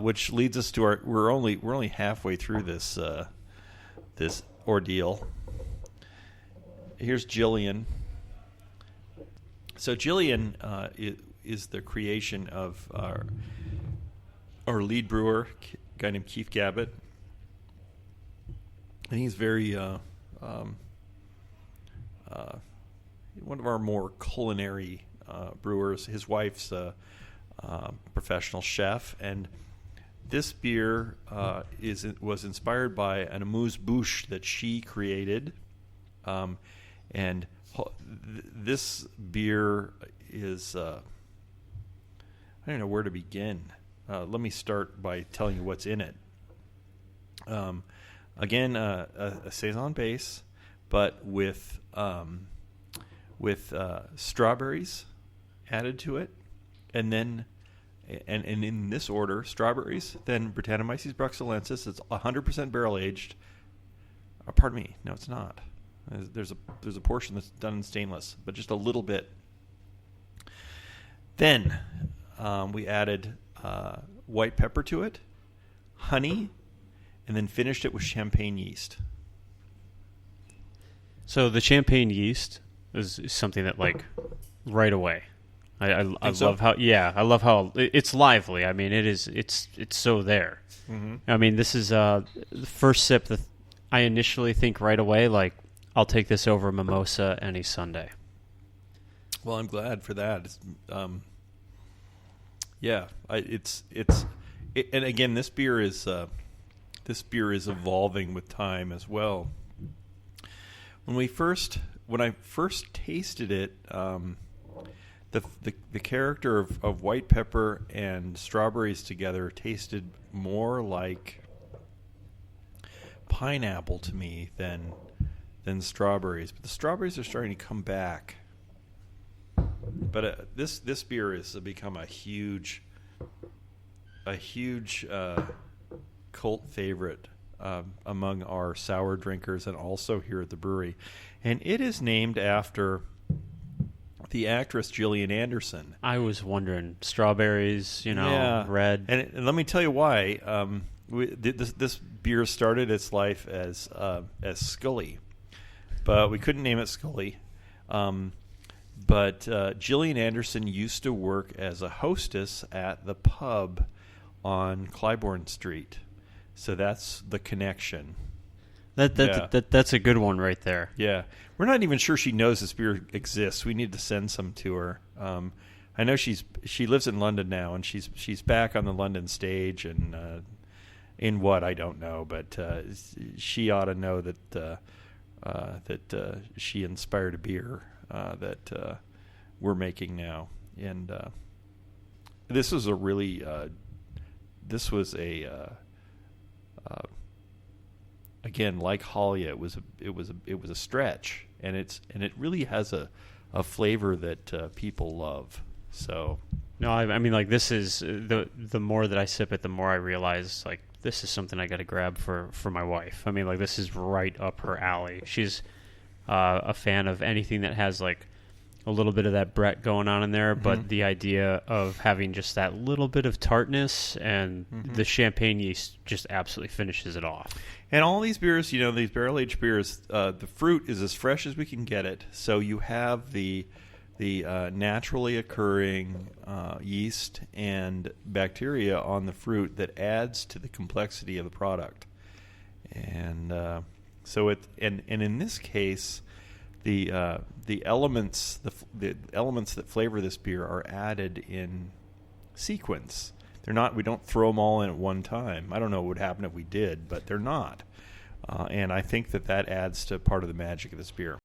which leads us to our. We're only halfway through this this ordeal. Here's Gilian. So Gilian is the creation of our lead brewer, a guy named Keith Gabbett, and he's very one of our more culinary brewers. His wife's a professional chef, and this beer was inspired by an amuse-bouche that she created, and this beer is I don't know where to begin. Let me start by telling you what's in it. Again, a saison base, but with strawberries added to it, and then and in this order: strawberries, then Brettanomyces bruxellensis. It's 100% barrel aged. Pardon me, no, it's not. There's a portion that's done in stainless, but just a little bit. Then we added white pepper to it, honey, and then finished it with champagne yeast. So the champagne yeast is something that, like, right away. I love how I love how it's lively. I mean, it's so there. Mm-hmm. I mean, this is the first sip that I initially think right away, like, I'll take this over mimosa any Sunday. Well, I'm glad for that. And again, this beer is evolving with time as well. When I first tasted it, the character of white pepper and strawberries together tasted more like pineapple to me than strawberries. But the strawberries are starting to come back. But this beer has become a huge cult favorite among our sour drinkers and also here at the brewery. And it is named after the actress Gillian Anderson. I was wondering, strawberries, red. And let me tell you why. This beer started its life as Scully, but we couldn't name it Scully. But Gillian Anderson used to work as a hostess at the pub on Clybourne Street. So that's the connection. That's a good one right there. Yeah. We're not even sure she knows this beer exists. We need to send some to her. I know she lives in London now, and she's back on the London stage, and in what I don't know, but she ought to know that she inspired a beer that we're making now. And this was again, like Halia, it was a stretch, and it really has a flavor that people love. So no, I mean, like, this is the more that I sip it, the more I realize, like, this is something I got to grab for my wife. I mean, like, this is right up her alley. She's a fan of anything that has, like, a little bit of that Brett going on in there, but the idea of having just that little bit of tartness and the champagne yeast just absolutely finishes it off. And all these beers, these barrel-aged beers, the fruit is as fresh as we can get it. So you have the naturally occurring yeast and bacteria on the fruit that adds to the complexity of the product. And so in this case, the elements that flavor this beer are added in sequence. They're not. We don't throw them all in at one time. I don't know what would happen if we did, but they're not. And I think that adds to part of the magic of this beer.